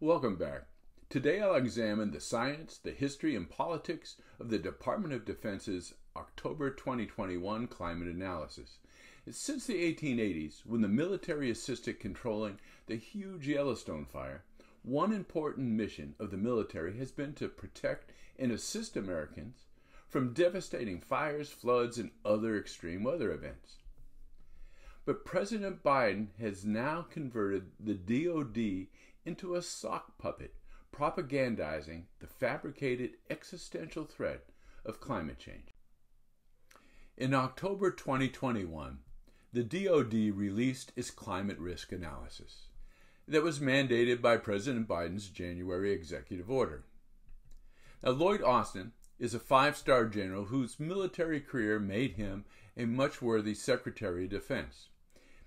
Welcome back. Today I'll examine the science, the history, and politics of the Department of Defense's October 2021 climate analysis. Since the 1880s, when the military assisted controlling the huge Yellowstone fire, one important mission of the military has been to protect and assist Americans from devastating fires, floods, and other extreme weather events. But President Biden has now converted the DoD into a sock puppet, propagandizing the fabricated existential threat of climate change. In October 2021, the DoD released its climate risk analysis that was mandated by President Biden's January executive order. Now, Lloyd Austin is a five-star general whose military career made him a much-worthy Secretary of Defense.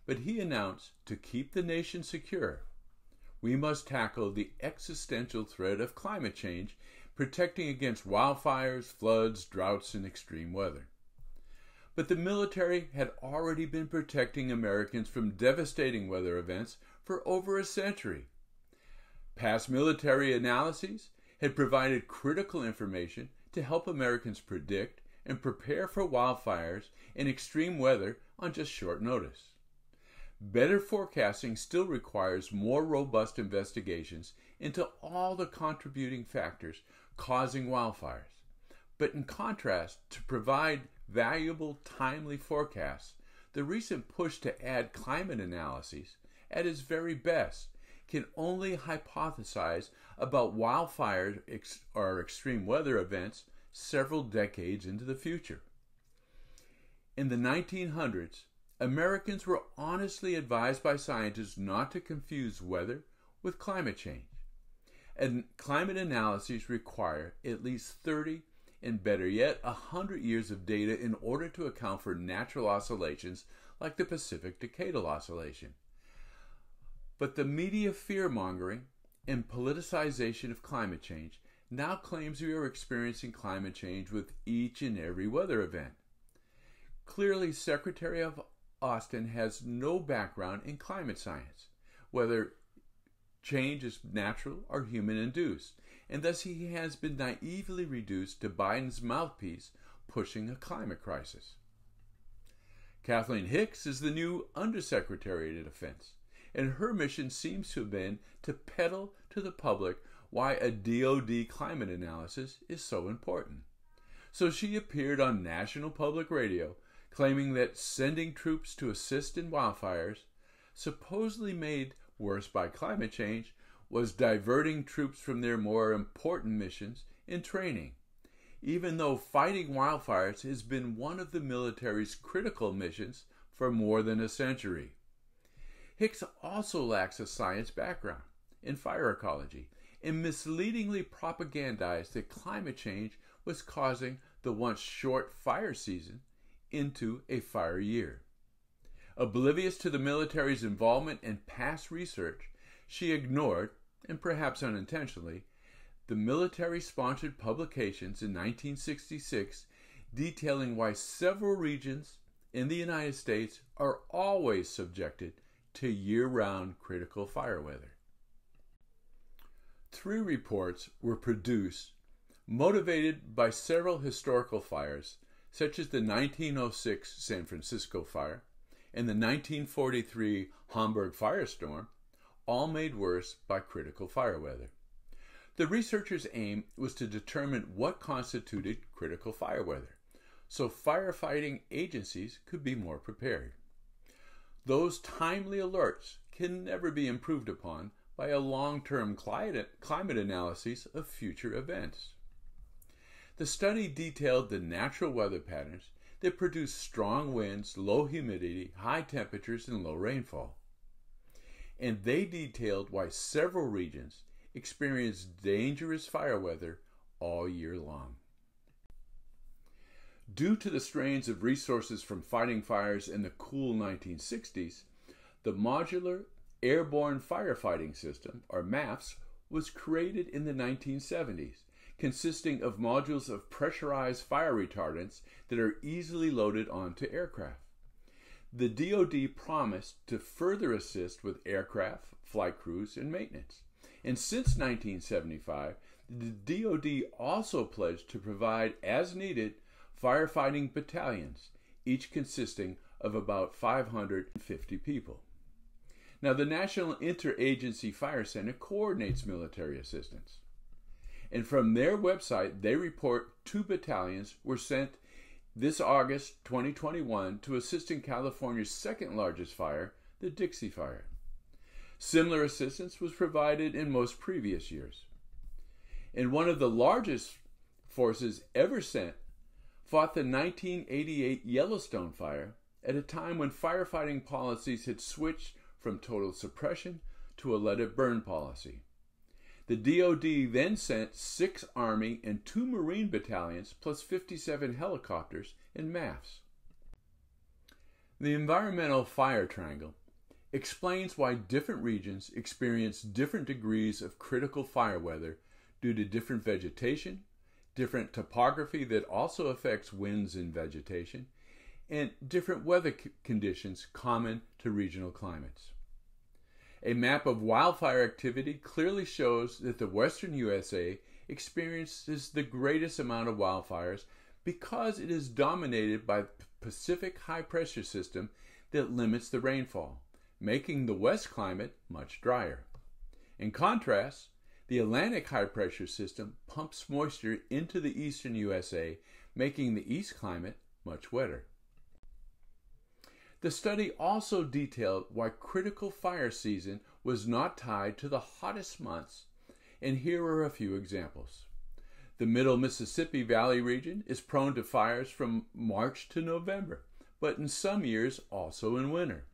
But he announced, to keep the nation secure, we must tackle the existential threat of climate change, protecting against wildfires, floods, droughts, and extreme weather. But the military had already been protecting Americans from devastating weather events for over a century. Past military analyses had provided critical information to help Americans predict and prepare for wildfires and extreme weather on just short notice. Better forecasting still requires more robust investigations into all the contributing factors causing wildfires. But in contrast, to provide valuable, timely forecasts, the recent push to add climate analyses, at its very best, can only hypothesize about wildfires or extreme weather events several decades into the future. In the 1900s, Americans were honestly advised by scientists not to confuse weather with climate change. And climate analyses require at least 30 and better yet 100 years of data in order to account for natural oscillations like the Pacific Decadal Oscillation. But the media fear-mongering and politicization of climate change now claims we are experiencing climate change with each and every weather event. Clearly, Secretary of Austin has no background in climate science, whether change is natural or human-induced, and thus he has been naively reduced to Biden's mouthpiece pushing a climate crisis. Kathleen Hicks is the new Undersecretary of Defense, and her mission seems to have been to peddle to the public why a DoD climate analysis is so important. So she appeared on National Public Radio claiming that sending troops to assist in wildfires, supposedly made worse by climate change, was diverting troops from their more important missions in training, even though fighting wildfires has been one of the military's critical missions for more than a century. Hicks also lacks a science background in fire ecology and misleadingly propagandized that climate change was causing the once short fire season into a fire year. Oblivious to the military's involvement in past research, she ignored, and perhaps unintentionally, the military-sponsored publications in 1966 detailing why several regions in the United States are always subjected to year-round critical fire weather. 3 reports were produced motivated by several historical fires, such as the 1906 San Francisco fire and the 1943 Hamburg firestorm, all made worse by critical fire weather. The researchers' aim was to determine what constituted critical fire weather, so firefighting agencies could be more prepared. Those timely alerts can never be improved upon by a long-term climate analysis of future events. The study detailed the natural weather patterns that produce strong winds, low humidity, high temperatures, and low rainfall. And they detailed why several regions experience dangerous fire weather all year long. Due to the strains of resources from fighting fires in the cool 1960s, the Modular Airborne Firefighting System, or MAFS, was created in the 1970s, consisting of modules of pressurized fire retardants that are easily loaded onto aircraft. The DoD promised to further assist with aircraft, flight crews, and maintenance. And since 1975, the DoD also pledged to provide, as needed, firefighting battalions, each consisting of about 550 people. Now, the National Interagency Fire Center coordinates military assistance. And from their website, they report 2 battalions were sent this August 2021 to assist in California's second largest fire, the Dixie Fire. Similar assistance was provided in most previous years. And one of the largest forces ever sent fought the 1988 Yellowstone fire at a time when firefighting policies had switched from total suppression to a let it burn policy. The DoD then sent 6 Army and 2 Marine battalions plus 57 helicopters and MAFs. The environmental fire triangle explains why different regions experience different degrees of critical fire weather due to different vegetation, different topography that also affects winds and vegetation, and different weather conditions common to regional climates. A map of wildfire activity clearly shows that the western USA experiences the greatest amount of wildfires because it is dominated by the Pacific high-pressure system that limits the rainfall, making the west climate much drier. In contrast, the Atlantic high-pressure system pumps moisture into the eastern USA, making the east climate much wetter. The study also detailed why critical fire season was not tied to the hottest months, and here are a few examples. The middle Mississippi Valley region is prone to fires from March to November, but in some years also in winter.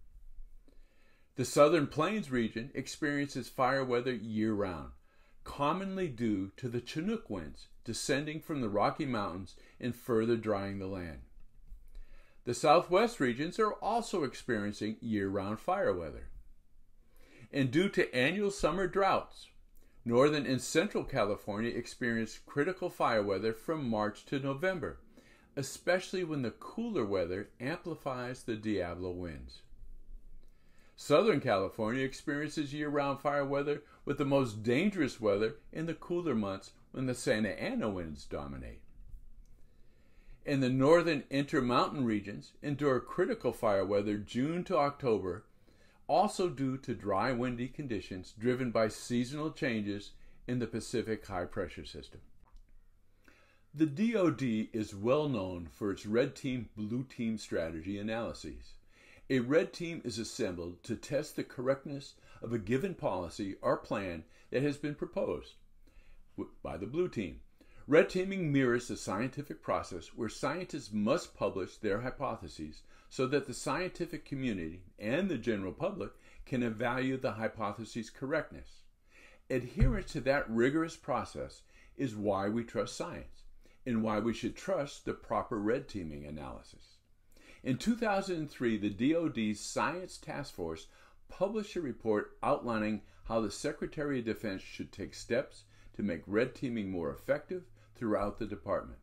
The Southern Plains region experiences fire weather year-round, commonly due to the Chinook winds descending from the Rocky Mountains and further drying the land. The Southwest regions are also experiencing year-round fire weather. And due to annual summer droughts, Northern and Central California experience critical fire weather from March to November, especially when the cooler weather amplifies the Diablo winds. Southern California experiences year-round fire weather with the most dangerous weather in the cooler months when the Santa Ana winds dominate. And the northern intermountain regions endure critical fire weather June to October, also due to dry, windy conditions driven by seasonal changes in the Pacific high-pressure system. The DoD is well known for its red team, blue team strategy analyses. A red team is assembled to test the correctness of a given policy or plan that has been proposed by the blue team. Red teaming mirrors the scientific process where scientists must publish their hypotheses so that the scientific community and the general public can evaluate the hypothesis' correctness. Adherence to that rigorous process is why we trust science and why we should trust the proper red teaming analysis. In 2003, the DoD's Science Task Force published a report outlining how the Secretary of Defense should take steps to make red teaming more effective throughout the department.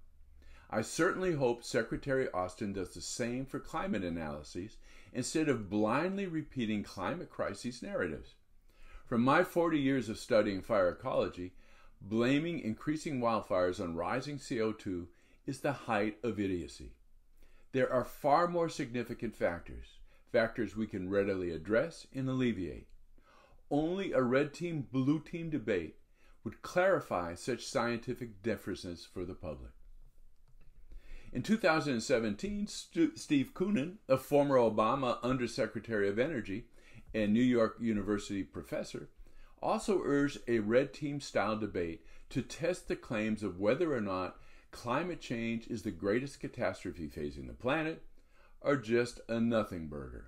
I certainly hope Secretary Austin does the same for climate analyses instead of blindly repeating climate crisis narratives. From my 40 years of studying fire ecology, blaming increasing wildfires on rising CO2 is the height of idiocy. There are far more significant factors we can readily address and alleviate. Only a red team, blue team debate would clarify such scientific differences for the public. In 2017, Steve Koonin, a former Obama Undersecretary of Energy and New York University professor, also urged a red team-style debate to test the claims of whether or not climate change is the greatest catastrophe facing the planet or just a nothing burger.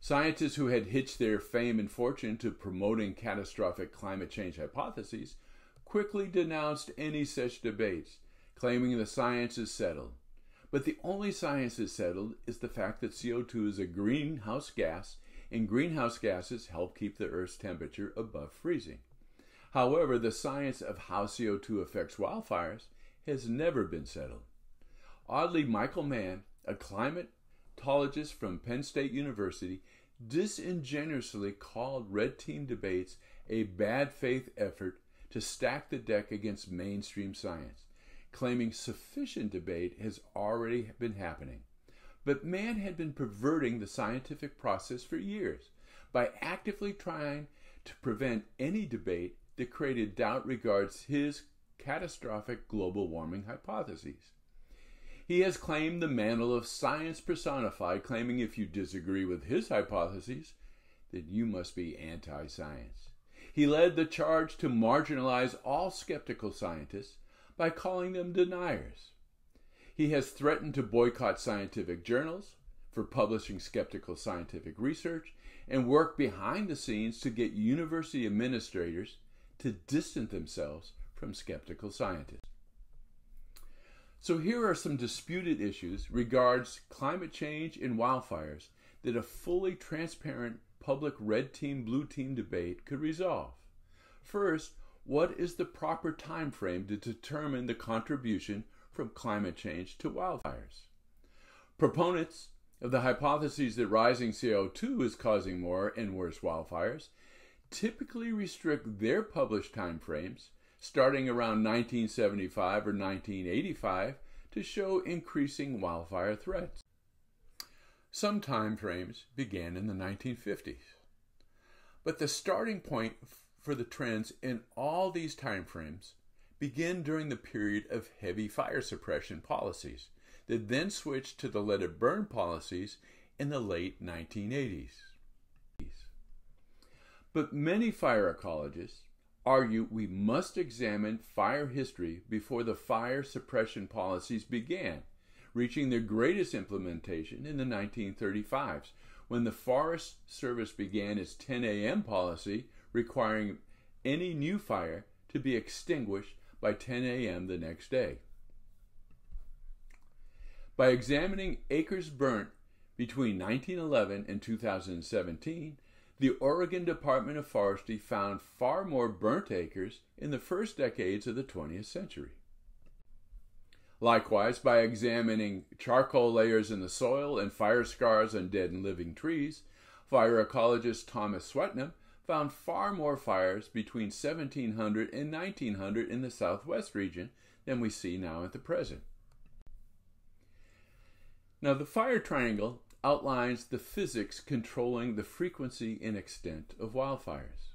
Scientists who had hitched their fame and fortune to promoting catastrophic climate change hypotheses quickly denounced any such debates, claiming the science is settled. But the only science is settled is the fact that CO2 is a greenhouse gas, and greenhouse gases help keep the Earth's temperature above freezing. However, the science of how CO2 affects wildfires has never been settled. Oddly, Michael Mann, a climatologist from Penn State University, disingenuously called red team debates a bad faith effort to stack the deck against mainstream science, claiming sufficient debate has already been happening. But Mann had been perverting the scientific process for years by actively trying to prevent any debate that created doubt regarding his catastrophic global warming hypotheses. He has claimed the mantle of science personified, claiming if you disagree with his hypotheses, then you must be anti-science. He led the charge to marginalize all skeptical scientists by calling them deniers. He has threatened to boycott scientific journals for publishing skeptical scientific research and work behind the scenes to get university administrators to distance themselves from skeptical scientists. So here are some disputed issues regarding climate change and wildfires that a fully transparent public red team, blue team debate could resolve. First, what is the proper time frame to determine the contribution from climate change to wildfires? Proponents of the hypotheses that rising CO2 is causing more and worse wildfires typically restrict their published time frames starting around 1975 or 1985 to show increasing wildfire threats. Some time frames began in the 1950s. But the starting point for the trends in all these time frames begin during the period of heavy fire suppression policies that then switched to the let it burn policies in the late 1980s. But many fire ecologists argue we must examine fire history before the fire suppression policies began, reaching their greatest implementation in the 1935s, when the Forest Service began its 10 a.m. policy requiring any new fire to be extinguished by 10 a.m. the next day. By examining acres burnt between 1911 and 2017, the Oregon Department of Forestry found far more burnt acres in the first decades of the 20th century. Likewise, by examining charcoal layers in the soil and fire scars on dead and living trees, fire ecologist Thomas Swetnam found far more fires between 1700 and 1900 in the southwest region than we see now at the present. Now, the fire triangle outlines the physics controlling the frequency and extent of wildfires.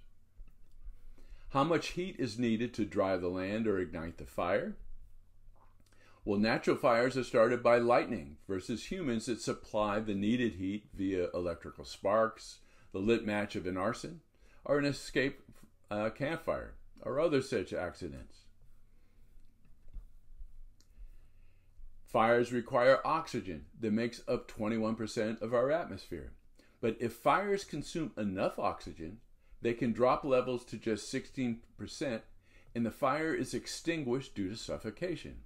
How much heat is needed to dry the land or ignite the fire? Well, natural fires are started by lightning versus humans that supply the needed heat via electrical sparks, the lit match of an arson, or an escape campfire, or other such accidents. Fires require oxygen that makes up 21% of our atmosphere. But if fires consume enough oxygen, they can drop levels to just 16%, and the fire is extinguished due to suffocation.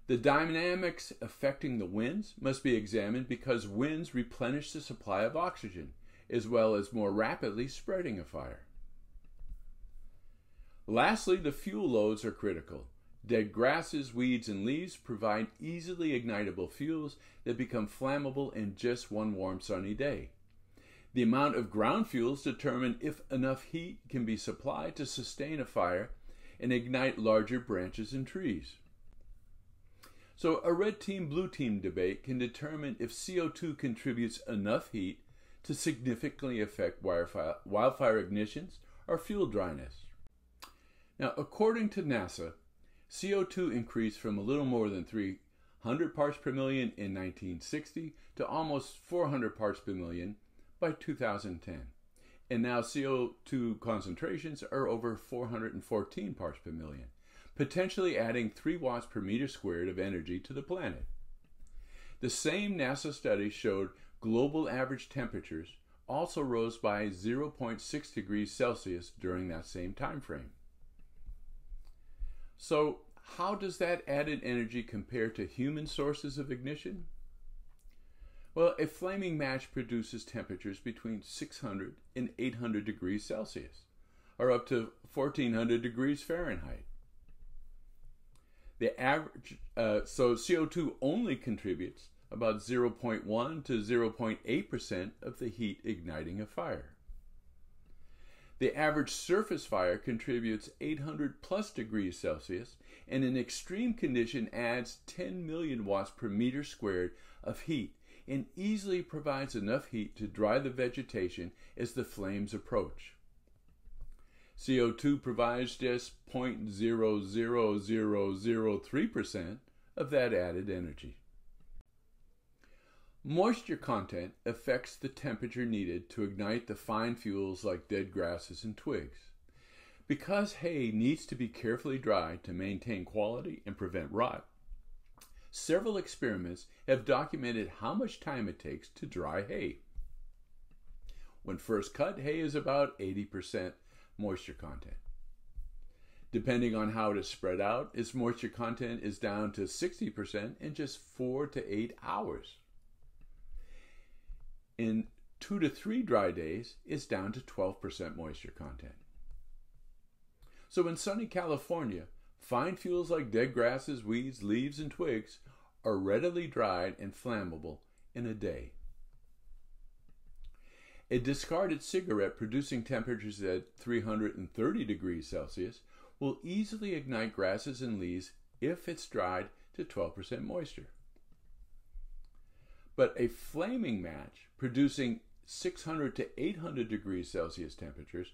The dynamics affecting the winds must be examined because winds replenish the supply of oxygen, as well as more rapidly spreading a fire. Lastly, the fuel loads are critical. Dead grasses, weeds, and leaves provide easily ignitable fuels that become flammable in just one warm sunny day. The amount of ground fuels determine if enough heat can be supplied to sustain a fire and ignite larger branches and trees. So a red team, blue team debate can determine if CO2 contributes enough heat to significantly affect wildfire ignitions or fuel dryness. Now, according to NASA, CO2 increased from a little more than 300 parts per million in 1960 to almost 400 parts per million by 2010. And now CO2 concentrations are over 414 parts per million, potentially adding 3 watts per meter squared of energy to the planet. The same NASA study showed global average temperatures also rose by 0.6 degrees Celsius during that same time frame. So, how does that added energy compare to human sources of ignition? Well, a flaming match produces temperatures between 600 and 800 degrees Celsius, or up to 1400 degrees Fahrenheit. The average, so CO2 only contributes about 0.1 to 0.8% of the heat igniting a fire. The average surface fire contributes 800 plus degrees Celsius, and in extreme condition adds 10 million watts per meter squared of heat, and easily provides enough heat to dry the vegetation as the flames approach. CO2 provides just 0.00003% of that added energy. Moisture content affects the temperature needed to ignite the fine fuels like dead grasses and twigs. Because hay needs to be carefully dried to maintain quality and prevent rot, several experiments have documented how much time it takes to dry hay. When first cut, hay is about 80% moisture content. Depending on how it is spread out, its moisture content is down to 60% in just 4 to 8 hours. In 2 to 3 dry days, it's down to 12% moisture content. So in sunny California, fine fuels like dead grasses, weeds, leaves, and twigs are readily dried and flammable in a day. A discarded cigarette producing temperatures at 330 degrees Celsius will easily ignite grasses and leaves if it's dried to 12% moisture. But a flaming match producing 600 to 800 degrees Celsius temperatures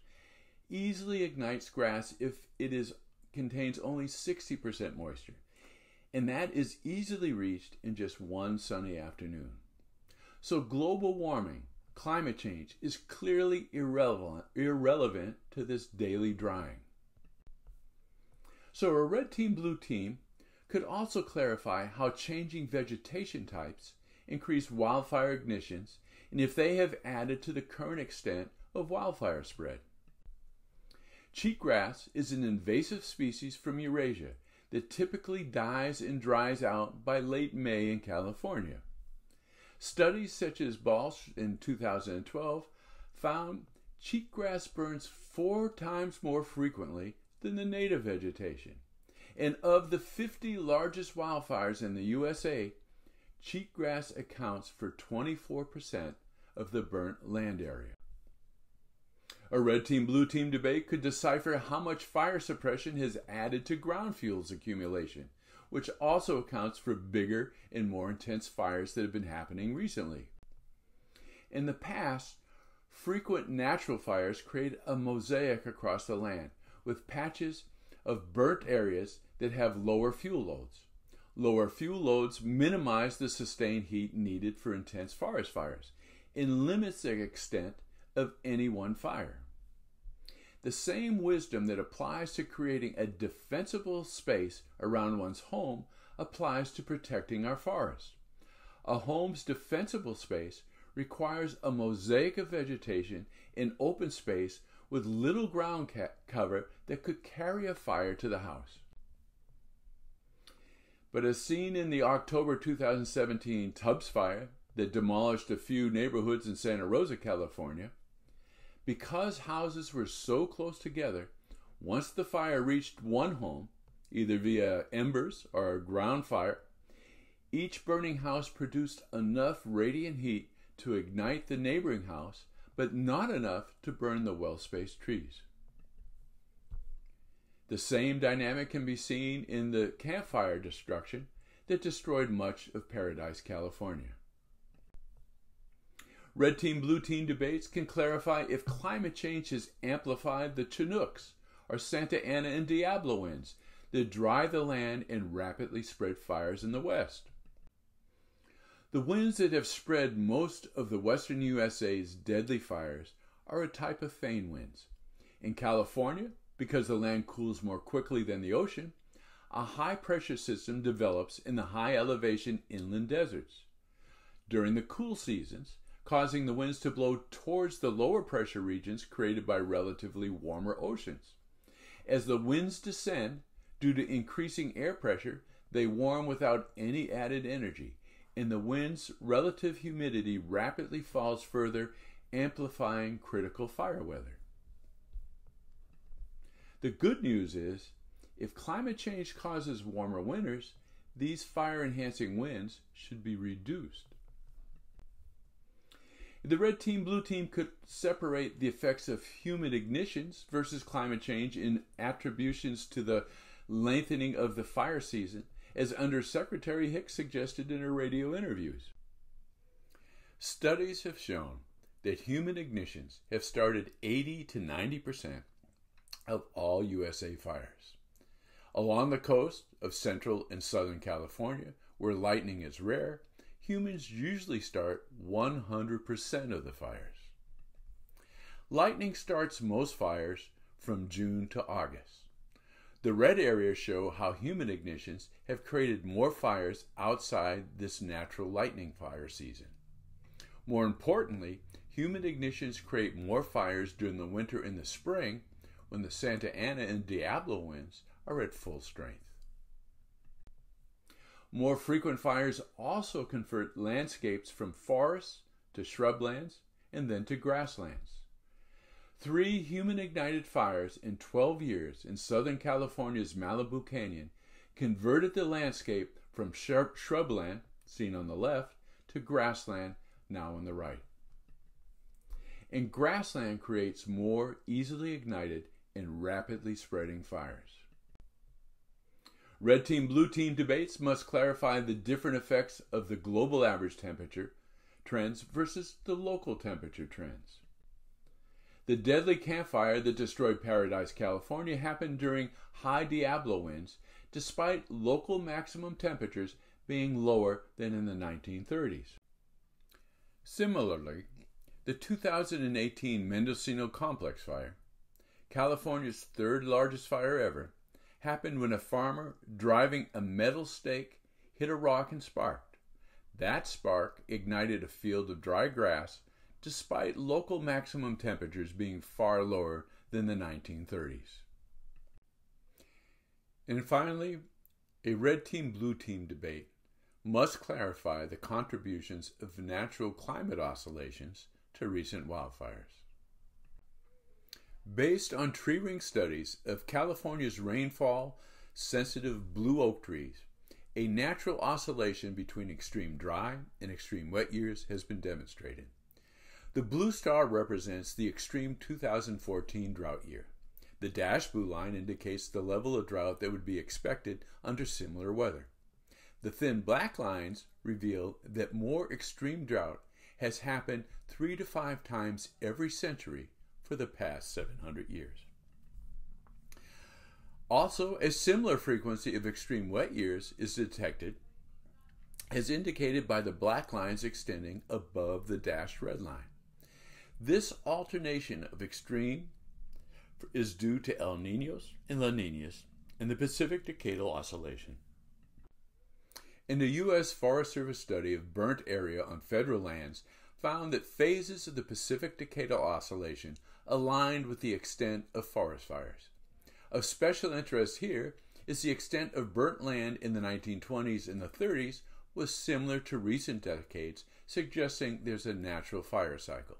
easily ignites grass if it contains only 60% moisture, and that is easily reached in just one sunny afternoon. So global warming, climate change, is clearly irrelevant to this daily drying. So a red team, blue team could also clarify how changing vegetation types increase wildfire ignitions and if they have added to the current extent of wildfire spread. Cheatgrass is an invasive species from Eurasia that typically dies and dries out by late May in California. Studies such as Balch in 2012 found cheatgrass burns 4 times more frequently than the native vegetation. And of the 50 largest wildfires in the USA, cheatgrass accounts for 24% of the burnt land area. A red team, blue team debate could decipher how much fire suppression has added to ground fuels accumulation, which also accounts for bigger and more intense fires that have been happening recently. In the past, frequent natural fires create a mosaic across the land, with patches of burnt areas that have lower fuel loads. Lower fuel loads minimize the sustained heat needed for intense forest fires and limits the extent of any one fire. The same wisdom that applies to creating a defensible space around one's home applies to protecting our forest. A home's defensible space requires a mosaic of vegetation in open space with little ground cover that could carry a fire to the house. But as seen in the October 2017 Tubbs fire that demolished a few neighborhoods in Santa Rosa, California, because houses were so close together, once the fire reached one home, either via embers or a ground fire, each burning house produced enough radiant heat to ignite the neighboring house, but not enough to burn the well-spaced trees. The same dynamic can be seen in the campfire destruction that destroyed much of Paradise, California. Red team, blue team debates can clarify if climate change has amplified the Chinooks or Santa Ana and Diablo winds that dry the land and rapidly spread fires in the west. The winds that have spread most of the western USA's deadly fires are a type of feign winds. In California, because the land cools more quickly than the ocean, a high-pressure system develops in the high-elevation inland deserts. During the cool seasons, causing the winds to blow towards the lower pressure regions created by relatively warmer oceans. As the winds descend, due to increasing air pressure, they warm without any added energy, and the wind's relative humidity rapidly falls further, amplifying critical fire weather. The good news is, if climate change causes warmer winters, these fire-enhancing winds should be reduced. The red team, blue team could separate the effects of human ignitions versus climate change in attributions to the lengthening of the fire season, as Undersecretary Hicks suggested in her radio interviews. Studies have shown that human ignitions have started 80 to 90% of all USA fires. Along the coast of Central and Southern California, where lightning is rare, humans usually start 100% of the fires. Lightning starts most fires from June to August. The red areas show how human ignitions have created more fires outside this natural lightning fire season. More importantly, human ignitions create more fires during the winter and the spring when the Santa Ana and Diablo winds are at full strength. More frequent fires also convert landscapes from forests to shrublands and then to grasslands. 3 human-ignited fires in 12 years in Southern California's Malibu Canyon converted the landscape from shrubland, seen on the left, to grassland, now on the right. And grassland creates more easily ignited and rapidly spreading fires. Red team, blue team debates must clarify the different effects of the global average temperature trends versus the local temperature trends. The deadly campfire that destroyed Paradise, California happened during high Diablo winds, despite local maximum temperatures being lower than in the 1930s. Similarly, the 2018 Mendocino complex fire, California's 3rd largest fire ever, happened when a farmer driving a metal stake hit a rock and sparked. That spark ignited a field of dry grass despite local maximum temperatures being far lower than the 1930s. And finally, a red team, blue team debate must clarify the contributions of natural climate oscillations to recent wildfires. Based on tree ring studies of California's rainfall-sensitive blue oak trees, a natural oscillation between extreme dry and extreme wet years has been demonstrated. The blue star represents the extreme 2014 drought year. The dashed blue line indicates the level of drought that would be expected under similar weather. The thin black lines reveal that more extreme drought has happened 3 to 5 times every century for the past 700 years. Also, a similar frequency of extreme wet years is detected, as indicated by the black lines extending above the dashed red line. This alternation of extreme is due to El Niños and La Niñas and the Pacific Decadal Oscillation. And the U.S. Forest Service study of burnt area on federal lands found that phases of the Pacific Decadal Oscillation aligned with the extent of forest fires. Of special interest here is the extent of burnt land in the 1920s and the 30s was similar to recent decades, suggesting there's a natural fire cycle.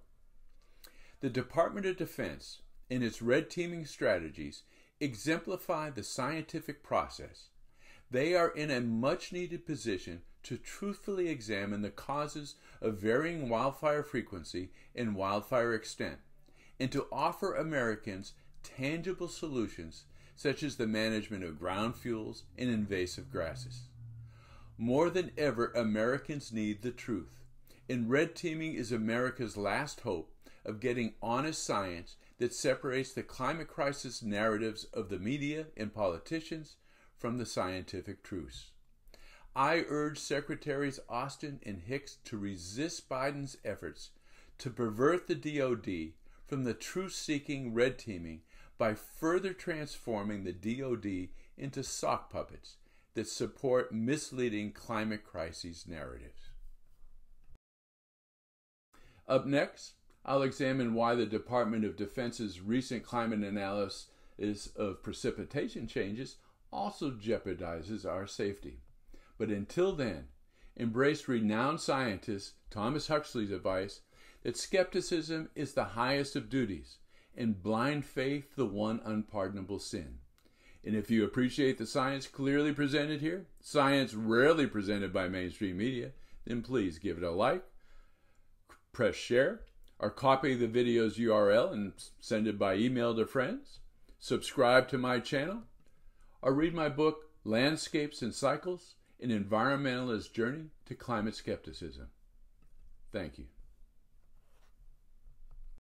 The Department of Defense and its red teaming strategies exemplify the scientific process. They are in a much-needed position to truthfully examine the causes of varying wildfire frequency and wildfire extent, and to offer Americans tangible solutions such as the management of ground fuels and invasive grasses. More than ever, Americans need the truth, and red teaming is America's last hope of getting honest science that separates the climate crisis narratives of the media and politicians from the scientific truths. I urge Secretaries Austin and Hicks to resist Biden's efforts to pervert the DoD from the truth-seeking red teaming by further transforming the DoD into sock puppets that support misleading climate crises narratives. Up next, I'll examine why the Department of Defense's recent climate analysis of precipitation changes also jeopardizes our safety. But until then, embrace renowned scientist Thomas Huxley's advice that skepticism is the highest of duties and blind faith the one unpardonable sin. And if you appreciate the science clearly presented here, science rarely presented by mainstream media, then please give it a like, press share, or copy the video's URL and send it by email to friends, subscribe to my channel, or read my book, Landscapes and Cycles, An Environmentalist Journey to Climate Skepticism. Thank you.